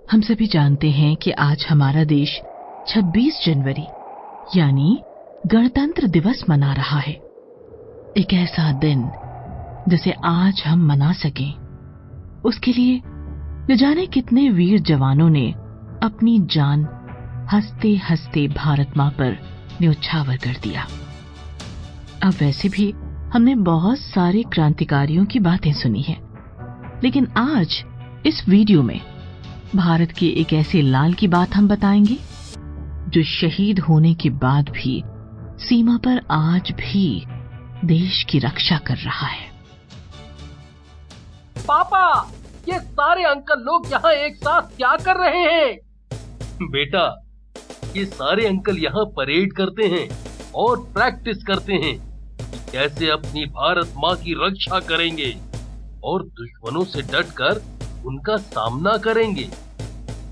हम सभी जानते हैं कि आज हमारा देश 26 जनवरी यानी गणतंत्र दिवस मना रहा है। एक ऐसा दिन जिसे आज हम मना सकें, उसके लिए न जाने कितने वीर जवानों ने अपनी जान हंसते हंसते भारत मां पर न्योछावर कर दिया। अब वैसे भी हमने बहुत सारे क्रांतिकारियों की बातें सुनी हैं, लेकिन आज इस वीडियो में भारत के एक ऐसे लाल की बात हम बताएंगे जो शहीद होने के बाद भी सीमा पर आज भी देश की रक्षा कर रहा है। पापा, ये सारे अंकल लोग यहाँ एक साथ क्या कर रहे हैं? बेटा, ये सारे अंकल यहाँ परेड करते हैं और प्रैक्टिस करते हैं कि कैसे अपनी भारत माँ की रक्षा करेंगे और दुश्मनों से डटकर उनका सामना करेंगे।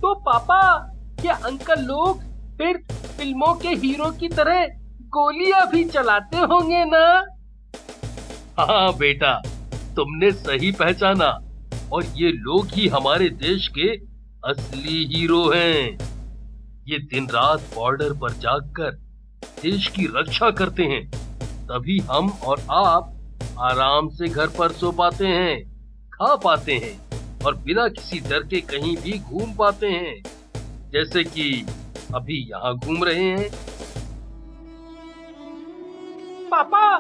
तो पापा, ये अंकल लोग फिर फिल्मों के हीरो की तरह गोलियां भी चलाते होंगे ना? हाँ बेटा, तुमने सही पहचाना, और ये लोग ही हमारे देश के असली हीरो हैं। ये दिन रात बॉर्डर पर जागकर देश की रक्षा करते हैं, तभी हम और आप आराम से घर पर सो पाते हैं, खा पाते हैं और बिना किसी डर के कहीं भी घूम पाते हैं, जैसे कि अभी यहाँ घूम रहे हैं। पापा,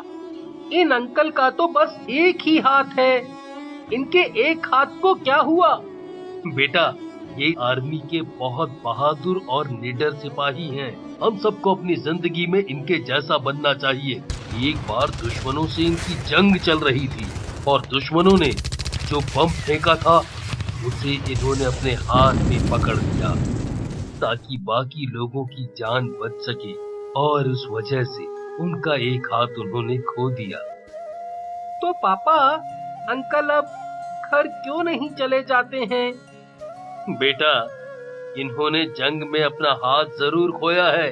इन अंकल का तो बस एक ही हाथ है, इनके एक हाथ को क्या हुआ? बेटा, ये आर्मी के बहुत बहादुर और निडर सिपाही हैं। हम सबको अपनी जिंदगी में इनके जैसा बनना चाहिए। एक बार दुश्मनों से इनकी जंग चल रही थी और दुश्मनों ने जो बम फेंका था उसे इन्होंने अपने हाथ में पकड़ लिया ताकि बाकी लोगों की जान बच सके, और उस वजह से उनका एक हाथ उन्होंने खो दिया। तो पापा, अंकल अब घर क्यों नहीं चले जाते हैं? बेटा, इन्होंने जंग में अपना हाथ जरूर खोया है,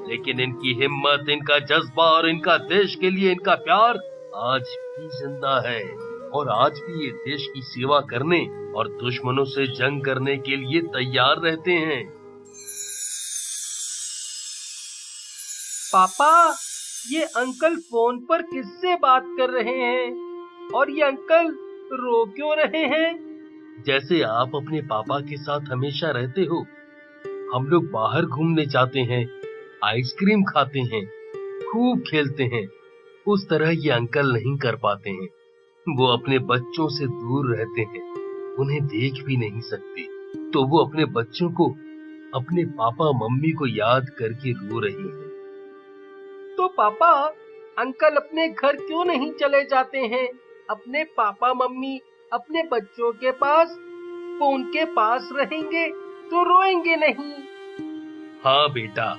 लेकिन इनकी हिम्मत, इनका जज्बा और इनका देश के लिए इनका प्यार आज भी जिंदा है, और आज भी ये देश की सेवा करने और दुश्मनों से जंग करने के लिए तैयार रहते हैं। पापा, ये अंकल फोन पर किससे बात कर रहे हैं? और ये अंकल रो क्यों रहे हैं? जैसे आप अपने पापा के साथ हमेशा रहते हो, हम लोग बाहर घूमने जाते हैं, आइसक्रीम खाते हैं, खूब खेलते हैं, उस तरह ये अंकल नहीं कर पाते हैं। वो अपने बच्चों से दूर रहते हैं, उन्हें देख भी नहीं सकते, तो वो अपने बच्चों को, अपने पापा मम्मी को याद करके रो रही हैं। तो पापा, अंकल अपने घर क्यों नहीं चले जाते हैं? अपने पापा मम्मी अपने बच्चों के पास, वो उनके पास रहेंगे तो रोएंगे नहीं। हाँ बेटा,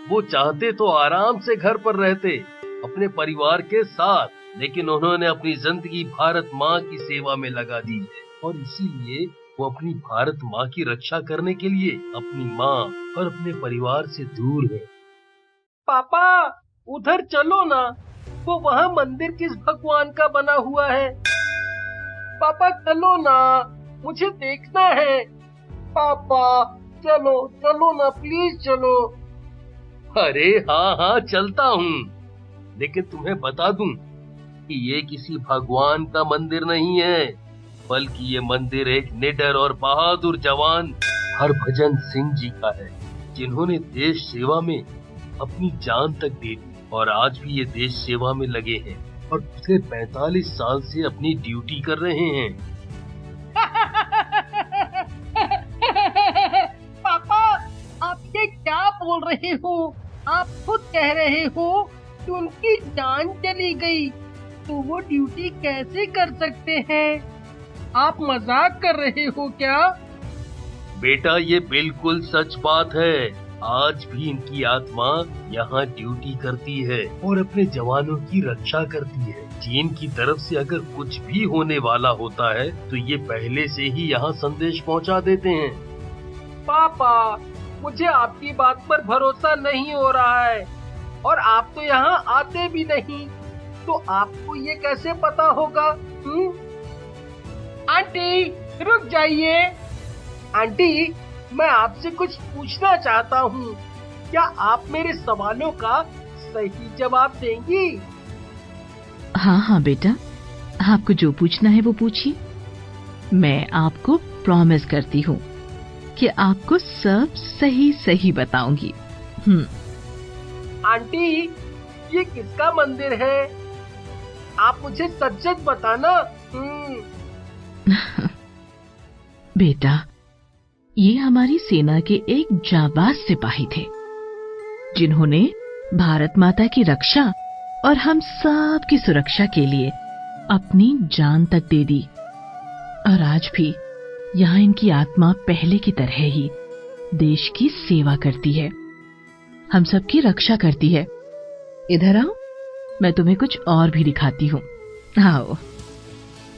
वो चाहते तो आराम से घर पर रहते अपने परिवार के साथ, लेकिन उन्होंने अपनी जिंदगी भारत माँ की सेवा में लगा दी है, और इसीलिए वो अपनी भारत माँ की रक्षा करने के लिए अपनी माँ और अपने परिवार से दूर है। पापा, उधर चलो ना, वो वहाँ मंदिर किस भगवान का बना हुआ है? पापा चलो ना, मुझे देखना है। पापा चलो चलो ना, प्लीज चलो। अरे हाँ हाँ, चलता हूँ, लेकिन तुम्हें बता दूं कि ये किसी भगवान का मंदिर नहीं है, बल्कि ये मंदिर एक निडर और बहादुर जवान हरभजन सिंह जी का है, जिन्होंने देश सेवा में अपनी जान तक दे दी, और आज भी ये देश सेवा में लगे हैं और पिछले 45 साल से अपनी ड्यूटी कर रहे हैं। पापा, आप ये क्या बोल रहे हो? आप खुद कह रहे हो कि उनकी जान चली गई, तो वो ड्यूटी कैसे कर सकते हैं? आप मजाक कर रहे हो क्या? बेटा, ये बिल्कुल सच बात है। आज भी इनकी आत्मा यहाँ ड्यूटी करती है और अपने जवानों की रक्षा करती है। चीन की तरफ से अगर कुछ भी होने वाला होता है तो ये पहले से ही यहाँ संदेश पहुँचा देते हैं। पापा, मुझे आपकी बात पर भरोसा नहीं हो रहा है, और आप तो यहाँ आते भी नहीं, तो आपको ये कैसे पता होगा? आंटी रुक जाइए। आंटी, मैं आपसे कुछ पूछना चाहता हूँ। क्या आप मेरे सवालों का सही जवाब देंगी? हाँ हाँ बेटा, आपको जो पूछना है वो पूछिए। मैं आपको प्रॉमिस करती हूँ कि आपको सब सही सही बताऊंगी। आंटी, ये किसका मंदिर है? आप मुझे सच सच बताना। बेटा, ये हमारी सेना के एक जाबाज सिपाही थे, जिन्होंने भारत माता की रक्षा और हम सब की सुरक्षा के लिए अपनी जान तक दे दी। और आज भी यहाँ इनकी आत्मा पहले की तरह ही देश की सेवा करती है, हम सबकी रक्षा करती है। इधर आओ, मैं तुम्हें कुछ और भी दिखाती हूँ। आओ,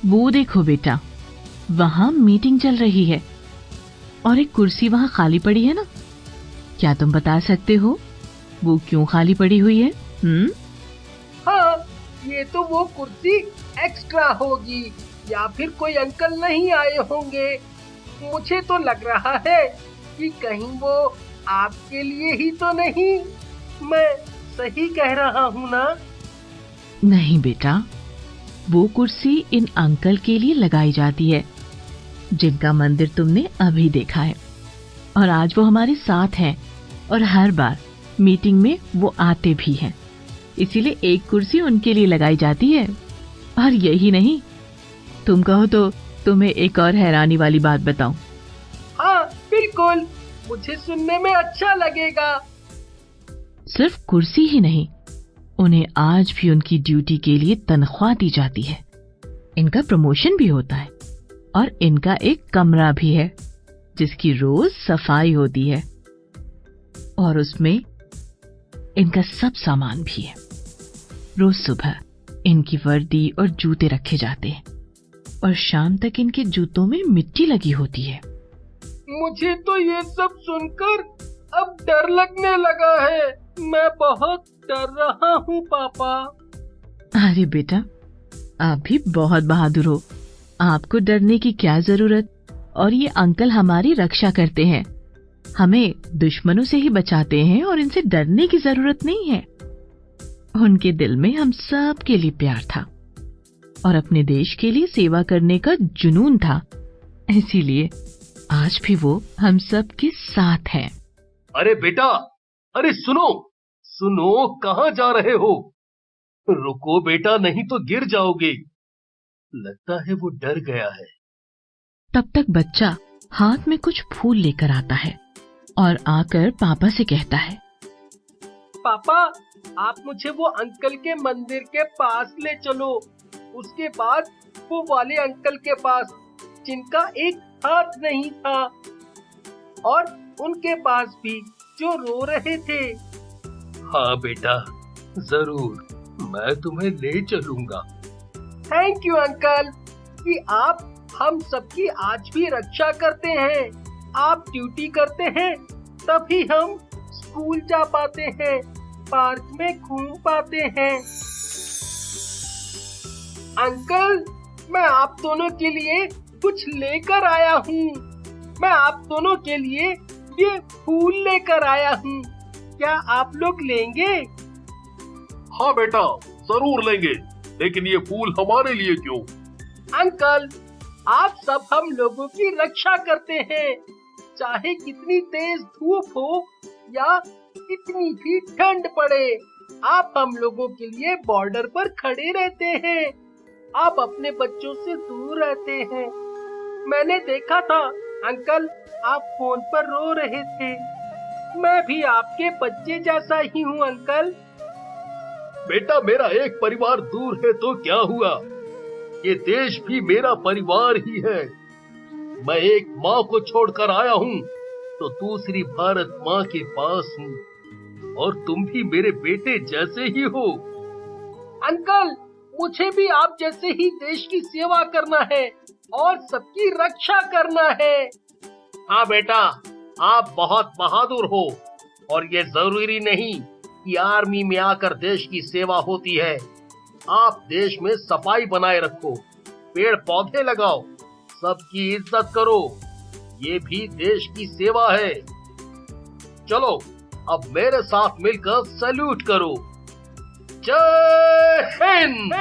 वो देखो बेटा, वहां मीटिंग चल रही है और एक कुर्सी वहां खाली पड़ी है ना। क्या तुम बता सकते हो वो क्यों खाली पड़ी हुई है? हाँ, ये तो वो कुर्सी एक्स्ट्रा होगी, या फिर कोई अंकल नहीं आए होंगे। मुझे तो लग रहा है कि कहीं वो आपके लिए ही तो नहीं। मैं सही कह रहा हूँ ना? नहीं बेटा, वो कुर्सी इन अंकल के लिए लगाई जाती है, जिनका मंदिर तुमने अभी देखा है। और आज वो हमारे साथ हैं और हर बार मीटिंग में वो आते भी हैं, इसीलिए एक कुर्सी उनके लिए लगाई जाती है। और यही नहीं, तुम कहो तो तुम्हें एक और हैरानी वाली बात बताऊं। हाँ बिल्कुल, मुझे सुनने में अच्छा लगेगा। सिर्फ कुर्सी ही नहीं, उन्हें आज भी उनकी ड्यूटी के लिए तनख्वाह दी जाती है। इनका प्रमोशन भी होता है और इनका एक कमरा भी है जिसकी रोज सफाई होती है, और उसमें इनका सब सामान भी है। रोज सुबह इनकी वर्दी और जूते रखे जाते हैं और शाम तक इनके जूतों में मिट्टी लगी होती है। मुझे तो ये सब सुनकर अब डर लगने लगा है। मैं बहुत डर रहा हूँ पापा। अरे बेटा, आप भी बहुत बहादुर हो, आपको डरने की क्या जरूरत। और ये अंकल हमारी रक्षा करते हैं, हमें दुश्मनों से ही बचाते हैं और इनसे डरने की जरूरत नहीं है। उनके दिल में हम सब के लिए प्यार था और अपने देश के लिए सेवा करने का जुनून था, इसीलिए आज भी वो हम सब के साथ हैं। अरे बेटा, अरे सुनो सुनो, कहाँ जा रहे हो? रुको बेटा, नहीं तो गिर जाओगे। लगता है वो डर गया है। तब तक बच्चा हाथ में कुछ फूल लेकर आता है और आकर पापा से कहता है, पापा, आप मुझे वो अंकल के मंदिर के पास ले चलो। उसके बाद वो वाले अंकल के पास जिनका एक हाथ नहीं था, और उनके पास भी जो रो रहे थे। हाँ बेटा, जरूर, मैं तुम्हें ले चलूंगा। थैंक यू अंकल कि आप हम सबकी आज भी रक्षा करते हैं। आप ड्यूटी करते हैं तभी हम स्कूल जा पाते हैं, पार्क में घूम पाते हैं। अंकल, मैं आप दोनों के लिए कुछ लेकर आया हूँ। मैं आप दोनों के लिए ये फूल लेकर आया हूँ। क्या आप लोग लेंगे? हाँ बेटा, जरूर लेंगे, लेकिन ये फूल हमारे लिए क्यों? अंकल, आप सब हम लोगों की रक्षा करते हैं, चाहे कितनी तेज धूप हो या कितनी भी ठंड पड़े। आप हम लोगों के लिए बॉर्डर पर खड़े रहते हैं। आप अपने बच्चों से दूर रहते हैं। मैंने देखा था अंकल, आप फोन पर रो रहे थे। मैं भी आपके बच्चे जैसा ही हूँ अंकल। बेटा, मेरा एक परिवार दूर है तो क्या हुआ, ये देश भी मेरा परिवार ही है। मैं एक माँ को छोड़कर आया हूँ तो दूसरी भारत माँ के पास हूँ, और तुम भी मेरे बेटे जैसे ही हो। अंकल, मुझे भी आप जैसे ही देश की सेवा करना है और सबकी रक्षा करना है। हाँ बेटा, आप बहुत बहादुर हो, और ये जरूरी नहीं कि आर्मी में आकर देश की सेवा होती है। आप देश में सफाई बनाए रखो, पेड़ पौधे लगाओ, सबकी इज्जत करो। ये भी देश की सेवा है। चलो अब मेरे साथ मिलकर सैल्यूट करो। जय हिंद।